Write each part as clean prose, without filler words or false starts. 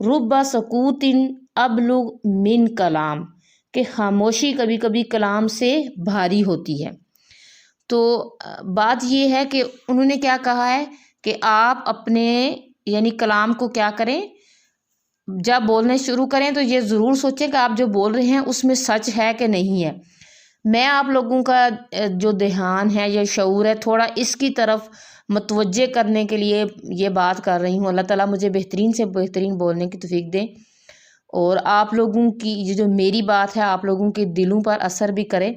رب سکوت ابلغ من کلام، کہ خاموشی کبھی کبھی کلام سے بھاری ہوتی ہے۔ تو بات یہ ہے کہ انہوں نے کیا کہا ہے کہ آپ اپنے یعنی کلام کو کیا کریں، جب بولنے شروع کریں تو یہ ضرور سوچیں کہ آپ جو بول رہے ہیں اس میں سچ ہے کہ نہیں ہے۔ میں آپ لوگوں کا جو دھیان ہے یا شعور ہے تھوڑا اس کی طرف متوجہ کرنے کے لیے یہ بات کر رہی ہوں۔ اللہ تعالیٰ مجھے بہترین سے بہترین بولنے کی توفیق دیں، اور آپ لوگوں کی یہ جو میری بات ہے آپ لوگوں کے دلوں پر اثر بھی کرے،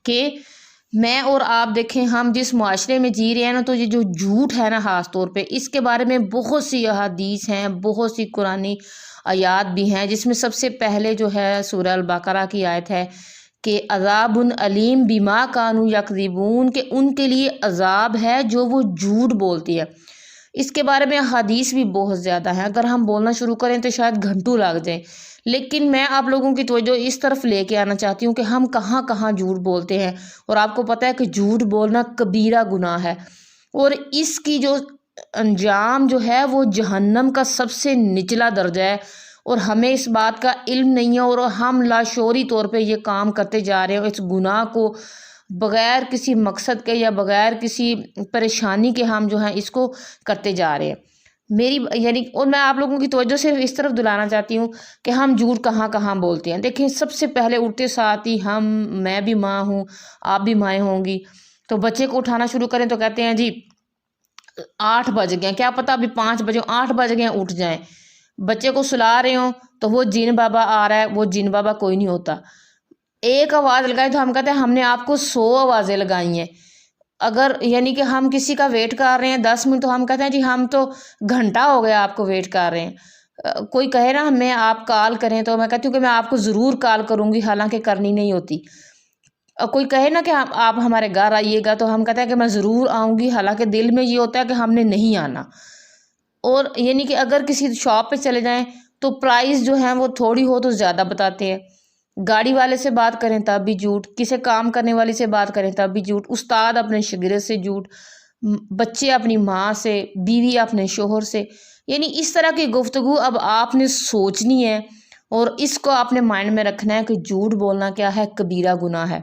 کہ میں اور آپ دیکھیں ہم جس معاشرے میں جی رہے ہیں نا، تو یہ جو جھوٹ ہے نا خاص طور پہ، اس کے بارے میں بہت سی احادیث ہیں، بہت سی قرآنی آیات بھی ہیں، جس میں سب سے پہلے جو ہے سورہ البقرہ کی آیت ہے کہ عذاب علیم بما کانوا یکذبون، کہ ان کے لیے عذاب ہے جو وہ جھوٹ بولتی ہے۔ اس کے بارے میں حدیث بھی بہت زیادہ ہیں، اگر ہم بولنا شروع کریں تو شاید گھنٹوں لگ جائیں، لیکن میں آپ لوگوں کی توجہ اس طرف لے کے آنا چاہتی ہوں کہ ہم کہاں کہاں جھوٹ بولتے ہیں، اور آپ کو پتہ ہے کہ جھوٹ بولنا کبیرہ گناہ ہے، اور اس کی جو انجام جو ہے وہ جہنم کا سب سے نچلا درجہ ہے، اور ہمیں اس بات کا علم نہیں ہے، اور ہم لاشعوری طور پہ یہ کام کرتے جا رہے ہیں، اس گناہ کو بغیر کسی مقصد کے یا بغیر کسی پریشانی کے ہم جو ہیں اس کو کرتے جا رہے ہیں۔ میری یعنی اور میں آپ لوگوں کی توجہ سے اس طرف دلانا چاہتی ہوں کہ ہم جھوٹ کہاں کہاں بولتے ہیں۔ دیکھیں سب سے پہلے اٹھتے ساتھ ہی میں بھی ماں ہوں، آپ بھی مائیں ہوں گی، تو بچے کو اٹھانا شروع کریں تو کہتے ہیں جی 8 بج گئے، کیا پتہ ابھی 5 بجے 8 بج گئے اٹھ جائیں۔ بچے کو سلا رہے ہوں تو وہ جن بابا آ رہا ہے، وہ جن بابا کوئی نہیں ہوتا۔ ایک آواز لگائے تو ہم کہتے ہیں ہم نے آپ کو 100 آوازیں لگائی ہیں۔ اگر یعنی کہ ہم کسی کا ویٹ کر رہے ہیں 10 منٹ تو ہم کہتے ہیں جی ہم تو گھنٹہ ہو گیا آپ کو ویٹ کر رہے ہیں۔ کوئی کہے نا ہمیں آپ کال کریں تو میں کہتی ہوں کہ میں آپ کو ضرور کال کروں گی، حالانکہ کرنی نہیں ہوتی۔ کوئی کہے نا کہ آپ ہمارے گھر آئیے گا تو ہم کہتے ہیں کہ میں ضرور آؤں گی، حالانکہ دل میں یہ ہوتا ہے کہ ہم نے نہیں آنا۔ اور یعنی کہ اگر کسی شاپ پہ چلے جائیں تو پرائز جو ہیں وہ تھوڑی ہو تو زیادہ بتاتے ہیں، گاڑی والے سے بات کریں تب بھی جھوٹ، کسی کام کرنے والی سے بات کریں تب بھی جھوٹ، استاد اپنے شاگرد سے جھوٹ، بچے اپنی ماں سے، بیوی اپنے شوہر سے۔ یعنی اس طرح کی گفتگو اب آپ نے سوچنی ہے، اور اس کو آپ نے مائنڈ میں رکھنا ہے کہ جھوٹ بولنا کیا ہے، کبیرہ گناہ ہے۔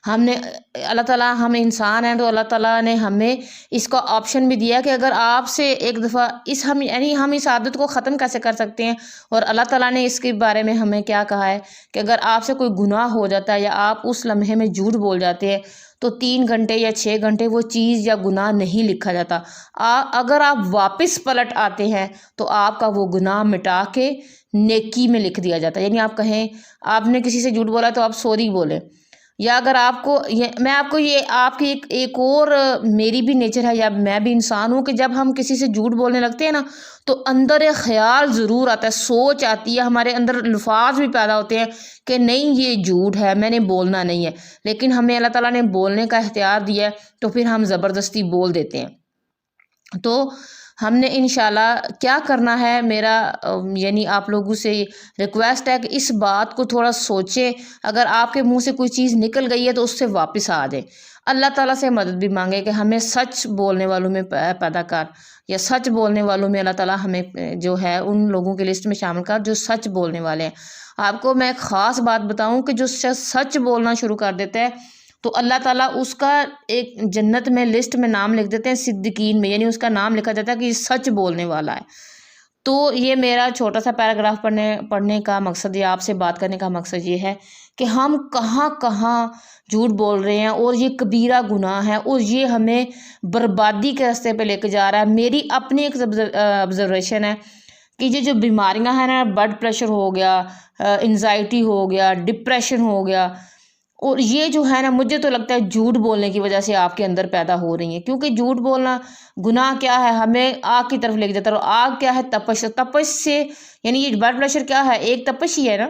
ہم نے اللہ تعالیٰ ہم انسان ہیں تو اللہ تعالیٰ نے ہمیں اس کا آپشن بھی دیا کہ اگر آپ سے ایک دفعہ ہم اس عادت کو ختم کیسے کر سکتے ہیں، اور اللہ تعالیٰ نے اس کے بارے میں ہمیں کیا کہا ہے کہ اگر آپ سے کوئی گناہ ہو جاتا ہے یا آپ اس لمحے میں جھوٹ بول جاتے ہیں تو 3 گھنٹے یا 6 گھنٹے وہ چیز یا گناہ نہیں لکھا جاتا۔ اگر آپ واپس پلٹ آتے ہیں تو آپ کا وہ گناہ مٹا کے نیکی میں لکھ دیا جاتا ہے۔ یعنی آپ کہیں آپ نے کسی سے جھوٹ بولا تو آپ سوری بولیں، یا اگر آپ کو میں آپ کو یہ آپ کی ایک اور میری بھی نیچر ہے یا میں بھی انسان ہوں کہ جب ہم کسی سے جھوٹ بولنے لگتے ہیں نا تو اندر ایک خیال ضرور آتا ہے، سوچ آتی ہے، ہمارے اندر الفاظ بھی پیدا ہوتے ہیں کہ نہیں یہ جھوٹ ہے، میں نے بولنا نہیں ہے، لیکن ہمیں اللہ تعالیٰ نے بولنے کا اختیار دیا ہے تو پھر ہم زبردستی بول دیتے ہیں۔ تو ہم نے انشاءاللہ کیا کرنا ہے، میرا یعنی آپ لوگوں سے ریکویسٹ ہے کہ اس بات کو تھوڑا سوچیں، اگر آپ کے منہ سے کوئی چیز نکل گئی ہے تو اس سے واپس آ جائیں، اللہ تعالیٰ سے مدد بھی مانگے کہ ہمیں سچ بولنے والوں میں پیدا کر، یا سچ بولنے والوں میں اللہ تعالیٰ ہمیں جو ہے ان لوگوں کی لسٹ میں شامل کر جو سچ بولنے والے ہیں۔ آپ کو میں ایک خاص بات بتاؤں کہ جو سچ بولنا شروع کر دیتا ہے تو اللہ تعالیٰ اس کا ایک جنت میں لسٹ میں نام لکھ دیتے ہیں صدیقین میں، یعنی اس کا نام لکھا جاتا ہے کہ یہ سچ بولنے والا ہے۔ تو یہ میرا چھوٹا سا پیراگراف پڑھنے کا مقصد، یہ آپ سے بات کرنے کا مقصد یہ ہے کہ ہم کہاں کہاں جھوٹ بول رہے ہیں، اور یہ کبیرہ گناہ ہے، اور یہ ہمیں بربادی کے راستے پہ لے کے جا رہا ہے۔ میری اپنی ایک آبزرویشن ہے کہ یہ جو بیماریاں ہیں نا، بلڈ پریشر ہو گیا، انزائٹی ہو گیا، ڈپریشن ہو گیا، اور یہ جو ہے نا مجھے تو لگتا ہے جھوٹ بولنے کی وجہ سے آپ کے اندر پیدا ہو رہی ہیں، کیونکہ جھوٹ بولنا گناہ کیا ہے، ہمیں آگ کی طرف لے کے جاتا ہے، اور آگ کیا ہے، تپش سے، یعنی یہ بلڈ پریشر کیا ہے، ایک تپش ہی ہے نا۔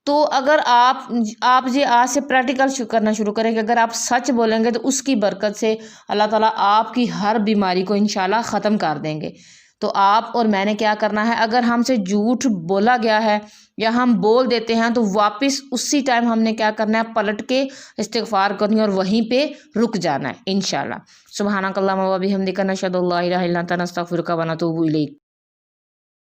تو اگر آپ یہ آج سے پریکٹیکل کرنا شروع کریں کہ اگر آپ سچ بولیں گے تو اس کی برکت سے اللہ تعالیٰ آپ کی ہر بیماری کو انشاءاللہ ختم کر دیں گے۔ تو آپ اور میں نے کیا کرنا ہے، اگر ہم سے جھوٹ بولا گیا ہے یا ہم بول دیتے ہیں تو واپس اسی ٹائم ہم نے کیا کرنا ہے، پلٹ کے استغفار کرنی اور وہیں پہ رک جانا ہے انشاءاللہ۔ سبحانک اللہم و بحمدک، نشہد ان لا الہ الا انت، نستغفرک و نتوب الیک۔